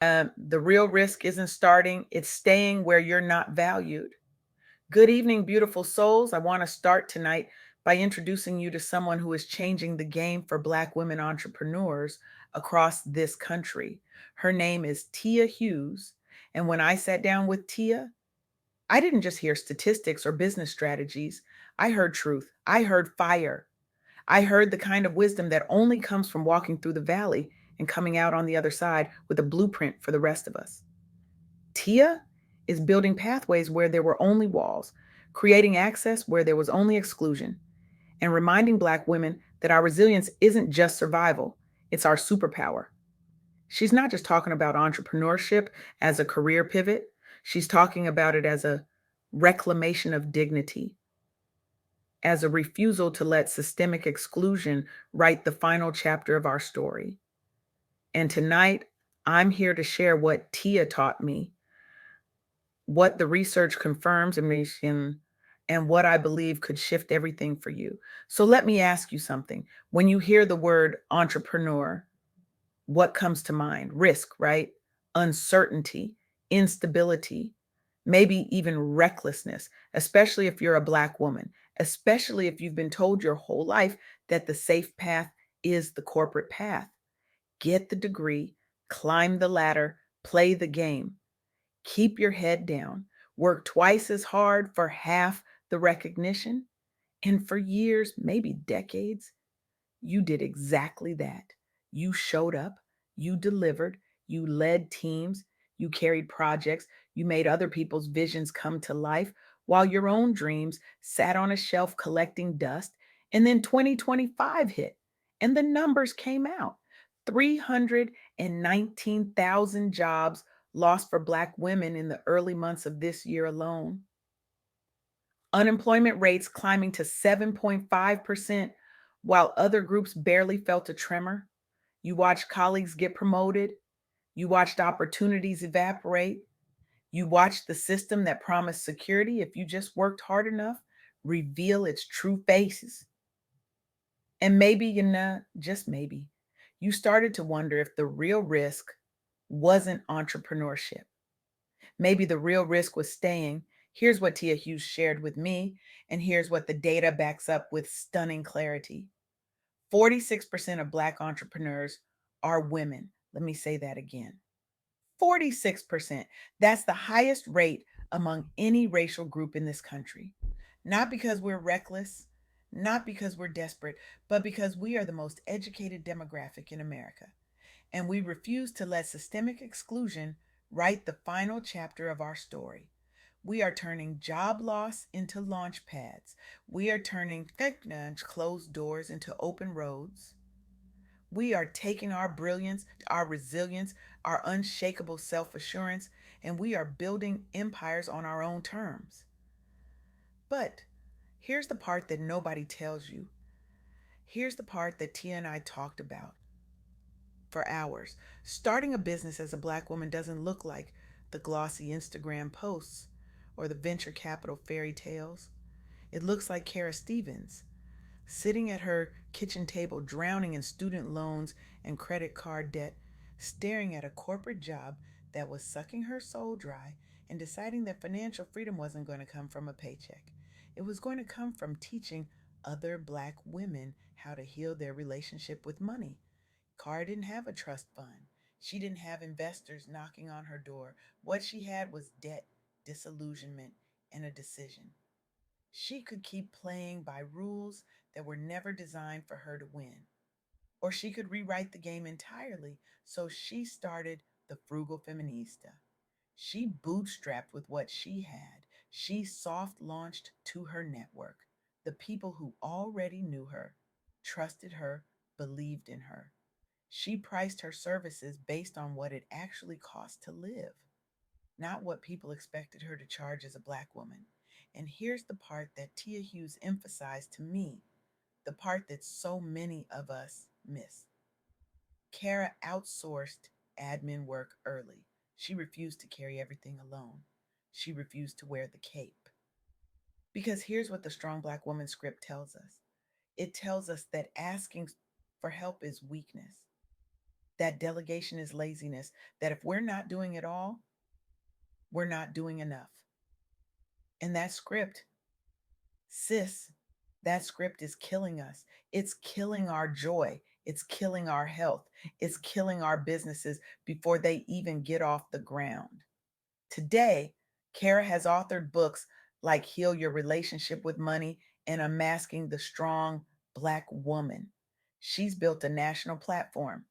The real risk isn't starting, it's staying where you're not valued. Good evening, beautiful souls. I want to start tonight by introducing you to someone who is changing the game for Black women entrepreneurs across this country. Her name is Tia Hughes. And when I sat down with Tia, I didn't just hear statistics or business strategies. I heard truth. I heard fire. I heard the kind of wisdom that only comes from walking through the valley and coming out on the other side with a blueprint for the rest of us. Tia is building pathways where there were only walls, creating access where there was only exclusion, and reminding Black women that our resilience isn't just survival, it's our superpower. She's not just talking about entrepreneurship as a career pivot, she's talking about it as a reclamation of dignity, as a refusal to let systemic exclusion write the final chapter of our story. And tonight, I'm here to share what Tia taught me, what the research confirms and what I believe could shift everything for you. So let me ask you something. When you hear the word entrepreneur, what comes to mind? Risk, right? Uncertainty, instability, maybe even recklessness, especially if you're a Black woman, especially if you've been told your whole life that the safe path is the corporate path. Get the degree, climb the ladder, play the game. Keep your head down, work twice as hard for half the recognition, and for years, maybe decades, you did exactly that. You showed up, you delivered, you led teams, you carried projects, you made other people's visions come to life while your own dreams sat on a shelf collecting dust. And then 2025 hit and the numbers came out: 319,000 jobs lost for Black women in the early months of this year alone. Unemployment rates climbing to 7.5%, while other groups barely felt a tremor. You watched colleagues get promoted. You watched opportunities evaporate. You watched the system that promised security if you just worked hard enough reveal its true faces. And maybe, just maybe, you started to wonder if the real risk wasn't entrepreneurship. Maybe the real risk was staying. Here's what Tia Hughes shared with me, and here's what the data backs up with stunning clarity. 46% of Black entrepreneurs are women. Let me say that again. 46%. That's the highest rate among any racial group in this country. Not because we're reckless, not because we're desperate, but because we are the most educated demographic in America. And we refuse to let systemic exclusion write the final chapter of our story. We are turning job loss into launch pads. We are turning closed doors into open roads. We are taking our brilliance, our resilience, our unshakable self assurance, and we are building empires on our own terms. But here's the part that nobody tells you. Here's the part that Tia and I talked about for hours. Starting a business as a Black woman doesn't look like the glossy Instagram posts or the venture capital fairy tales. It looks like Kara Stevens, sitting at her kitchen table, drowning in student loans and credit card debt, staring at a corporate job that was sucking her soul dry, and deciding that financial freedom wasn't going to come from a paycheck. It was going to come from teaching other Black women how to heal their relationship with money. Cara didn't have a trust fund. She didn't have investors knocking on her door. What she had was debt, disillusionment, and a decision. She could keep playing by rules that were never designed for her to win. Or she could rewrite the game entirely, so she started the Frugal Feminista. She bootstrapped with what she had. She soft launched to her network, the people who already knew her, trusted her, believed in her. She priced her services based on what it actually cost to live, not what people expected her to charge as a Black woman. And here's the part that Tia Hughes emphasized to me, the part that so many of us miss. Kara outsourced admin work early. She refused to carry everything alone. She refused to wear the cape. Because here's what the Strong Black Woman script tells us, it tells us that asking for help is weakness, That delegation is laziness, that if we're not doing it all, we're not doing enough. And that script, sis, that script is killing us. It's killing our joy. It's killing our health. It's killing our businesses before they even get off the ground. Today, Kara has authored books like Heal Your Relationship with Money and Unmasking the Strong Black Woman. She's built a national platform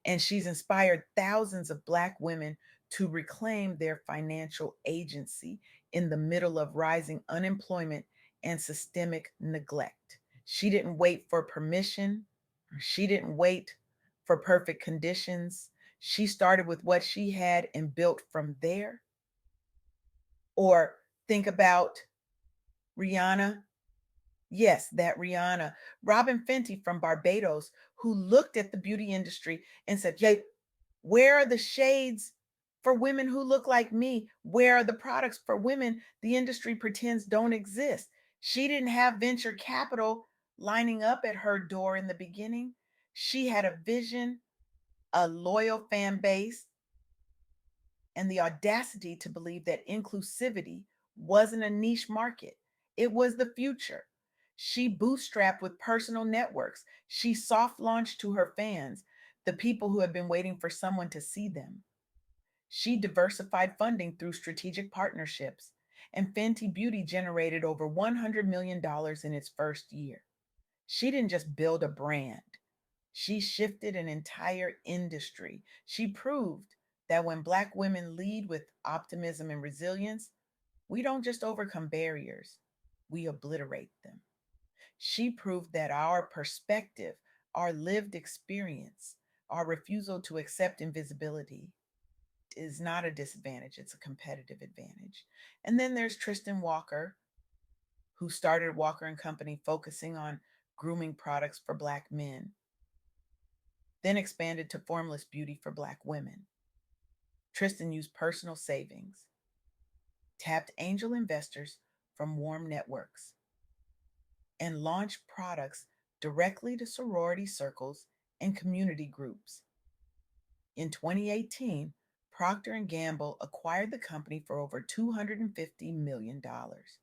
and she's inspired thousands of Black women to reclaim their financial agency in the middle of rising unemployment and systemic neglect. She didn't wait for permission, she didn't wait for perfect conditions. She started with what she had and built from there. Or think about Rihanna. Yes, that Rihanna. Robin Fenty from Barbados, who looked at the beauty industry and said, "Yay, where are the shades for women who look like me? Where are the products for women the industry pretends don't exist?" She didn't have venture capital lining up at her door in the beginning. She had a vision, a loyal fan base, and the audacity to believe that inclusivity wasn't a niche market, it was the future. She bootstrapped with personal networks. She soft launched to her fans, the people who have been waiting for someone to see them. She diversified funding through strategic partnerships, and Fenty Beauty generated over $100 million dollars in its first year. She didn't just build a brand, she shifted an entire industry. She proved that when Black women lead with optimism and resilience, we don't just overcome barriers, we obliterate them. She proved that our perspective, our lived experience, our refusal to accept invisibility is not a disadvantage, it's a competitive advantage. And then there's Tristan Walker, who started Walker and Company focusing on grooming products for Black men, then expanded to formless beauty for Black women. Tristan used personal savings, tapped angel investors from warm networks, and launched products directly to sorority circles and community groups. In 2018, Procter and Gamble acquired the company for over $250 million dollars.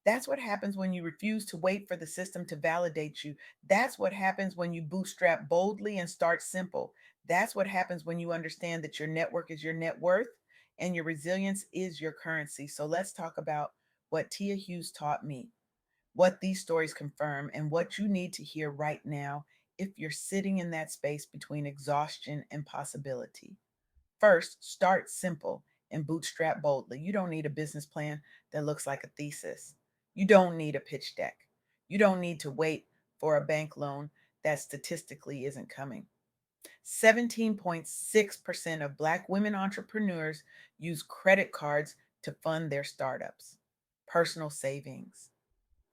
That's what happens when you refuse to wait for the system to validate you. That's what happens when you bootstrap boldly and start simple. That's what happens when you understand that your network is your net worth and your resilience is your currency. So let's talk about what Tia Hughes taught me, what these stories confirm, and what you need to hear right now if you're sitting in that space between exhaustion and possibility. First, start simple and bootstrap boldly. You don't need a business plan that looks like a thesis. You don't need a pitch deck. You don't need to wait for a bank loan that statistically isn't coming. 17.6% of Black women entrepreneurs use credit cards to fund their startups, personal savings,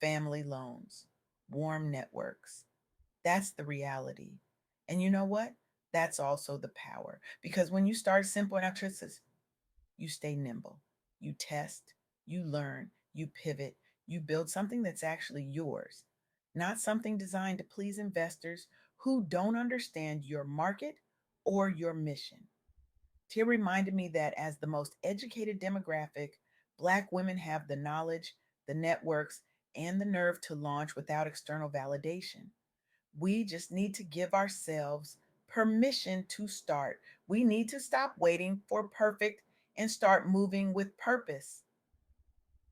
family loans, warm networks. That's the reality. And you know what? That's also the power. Because when you start simple and altruistic, you stay nimble, you test, you learn, you pivot, you build something that's actually yours, not something designed to please investors who don't understand your market or your mission. Tia reminded me that as the most educated demographic, Black women have the knowledge, the networks, and the nerve to launch without external validation. We just need to give ourselves permission to start. We need to stop waiting for perfect and start moving with purpose.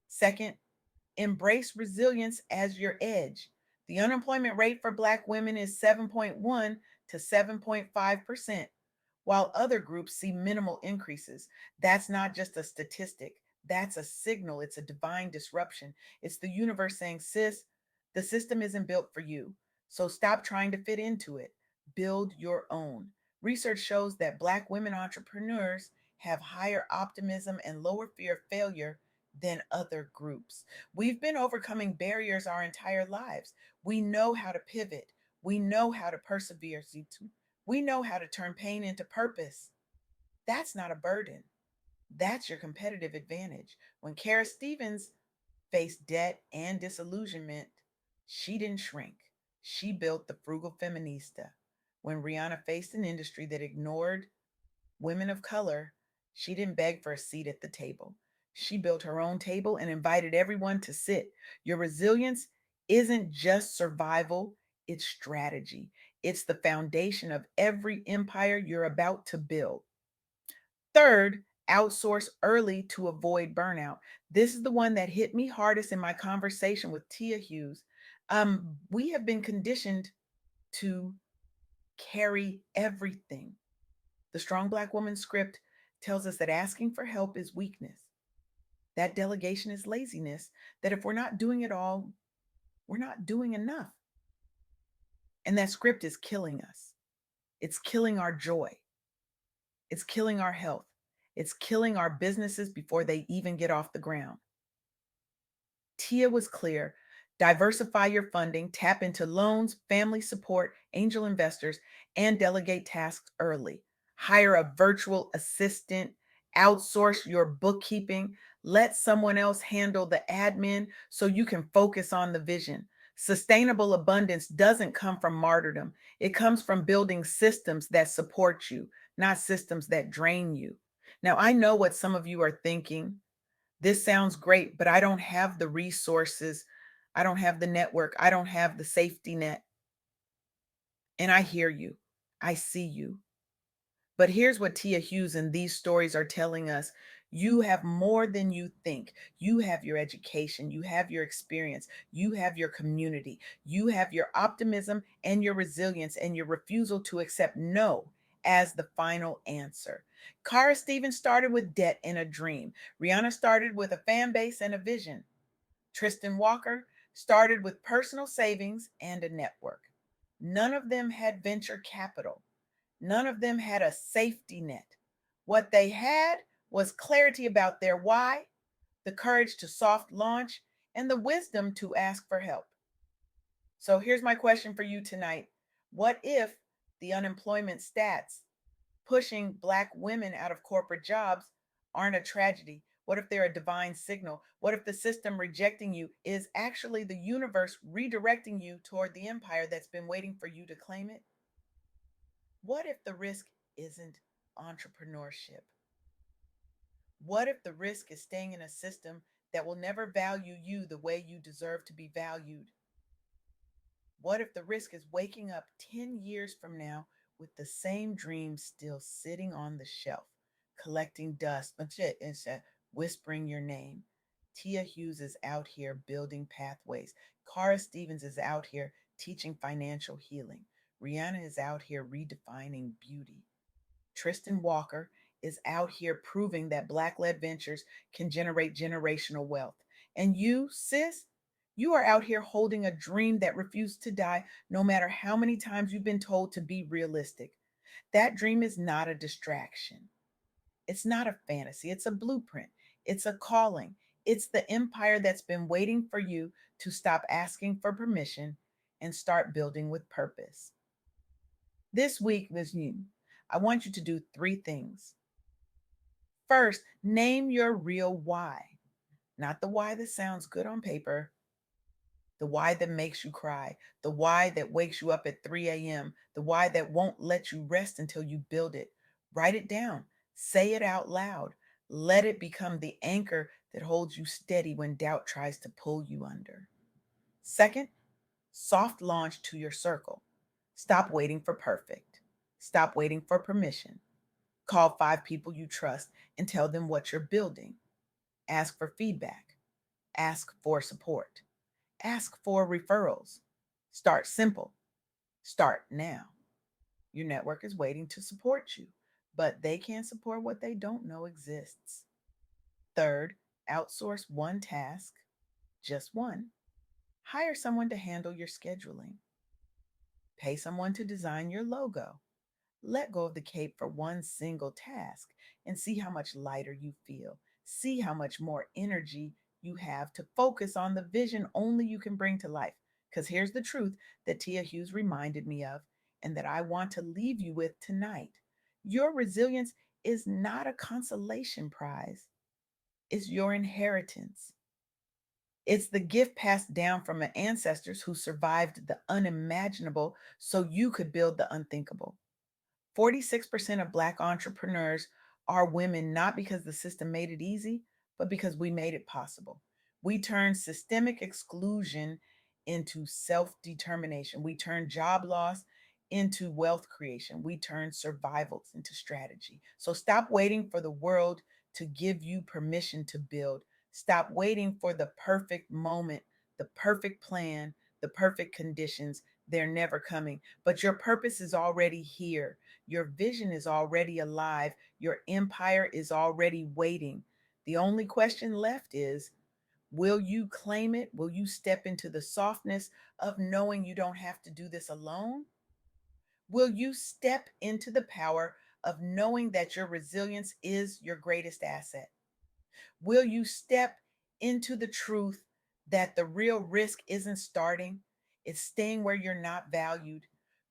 Second, embrace resilience as your edge. The unemployment rate for Black women is 7.1 to 7.5%, while other groups see minimal increases. That's not just a statistic, that's a signal. It's a divine disruption. It's the universe saying, "Sis, the system isn't built for you. So stop trying to fit into it. Build your own." Research shows that Black women entrepreneurs have higher optimism and lower fear of failure than other groups. We've been overcoming barriers our entire lives. We know how to pivot. We know how to persevere. We know how to turn pain into purpose. That's not a burden. That's your competitive advantage. When Kara Stevens faced debt and disillusionment, she didn't shrink. She built the Frugal Feminista. When Rihanna faced an industry that ignored women of color, she didn't beg for a seat at the table. She built her own table and invited everyone to sit. Your resilience isn't just survival, it's strategy. It's the foundation of every empire you're about to build. Third, outsource early to avoid burnout. This is the one that hit me hardest in my conversation with Tia Hughes. We have been conditioned to carry everything. The Strong Black Woman script tells us that asking for help is weakness, that delegation is laziness, that if we're not doing it all, we're not doing enough. And that script is killing us. It's killing our joy. It's killing our health. It's killing our businesses before they even get off the ground. Tia was clear. Diversify your funding, tap into loans, family support, angel investors, and delegate tasks early. Hire a virtual assistant, outsource your bookkeeping, let someone else handle the admin so you can focus on the vision. Sustainable abundance doesn't come from martyrdom, it comes from building systems that support you, not systems that drain you. Now, I know what some of you are thinking. This sounds great, but I don't have the resources. I don't have the network. I don't have the safety net. And I hear you. I see you. But here's what Tia Hughes and these stories are telling us. You have more than you think. You have your education. You have your experience. You have your community. You have your optimism and your resilience and your refusal to accept no as the final answer. Cara Stevens started with debt and a dream. Rihanna started with a fan base and a vision. Tristan Walker started with personal savings and a network. None of them had venture capital. None of them had a safety net. What they had was clarity about their why, the courage to soft launch, and the wisdom to ask for help. So here's my question for you tonight. What if the unemployment stats pushing Black women out of corporate jobs aren't a tragedy? What if they're a divine signal? What if the system rejecting you is actually the universe redirecting you toward the empire that's been waiting for you to claim it? What if the risk isn't entrepreneurship? What if the risk is staying in a system that will never value you the way you deserve to be valued? What if the risk is waking up 10 years from now with the same dream still sitting on the shelf, collecting dust, whispering your name? Tia Hughes is out here building pathways. Cara Stevens is out here teaching financial healing. Rihanna is out here redefining beauty. Tristan Walker is out here proving that Black led ventures can generate generational wealth. And you, sis, you are out here holding a dream that refused to die no matter how many times you've been told to be realistic. That dream is not a distraction, it's not a fantasy, it's a blueprint, it's a calling. It's the empire that's been waiting for you to stop asking for permission and start building with purpose. This week, I want you to do three things. First, name your real why, not the why that sounds good on paper, the why that makes you cry, the why that wakes you up at 3 a.m., the why that won't let you rest until you build it. Write it down, say it out loud. Let it become the anchor that holds you steady when doubt tries to pull you under. Second, soft launch to your circle. Stop waiting for perfect. Stop waiting for permission. Call 5 people you trust and tell them what you're building. Ask for feedback. Ask for support. Ask for referrals. Start simple. Start now. Your network is waiting to support you, but they can't support what they don't know exists. Third, outsource one task, just one. Hire someone to handle your scheduling. Pay someone to design your logo. Let go of the cape for one single task and see how much lighter you feel. See how much more energy you have to focus on the vision only you can bring to life. Because here's the truth that Tia Hughes reminded me of and that I want to leave you with tonight. Your resilience is not a consolation prize, it's your inheritance. It's the gift passed down from our ancestors who survived the unimaginable so you could build the unthinkable. 46% of Black entrepreneurs are women, not because the system made it easy, but because we made it possible. We turned systemic exclusion into self determination. We turned job loss into wealth creation. We turned survivals into strategy. So stop waiting for the world to give you permission to build. Stop waiting for the perfect moment, the perfect plan, the perfect conditions. They're never coming. But your purpose is already here. Your vision is already alive. Your empire is already waiting. The only question left is, will you claim it? Will you step into the softness of knowing you don't have to do this alone? Will you step into the power of knowing that your resilience is your greatest asset? Will you step into the truth that the real risk isn't starting, it's staying where you're not valued?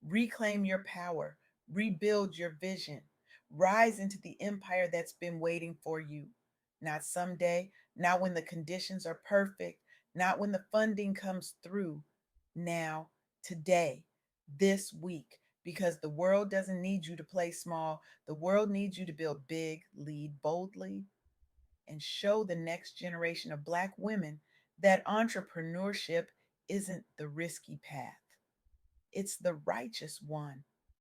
Reclaim your power, rebuild your vision, rise into the empire that's been waiting for you. Not someday, not when the conditions are perfect, not when the funding comes through. Now, today, this week, because the world doesn't need you to play small. The world needs you to build big, lead boldly, and show the next generation of Black women that entrepreneurship isn't the risky path, it's the righteous one.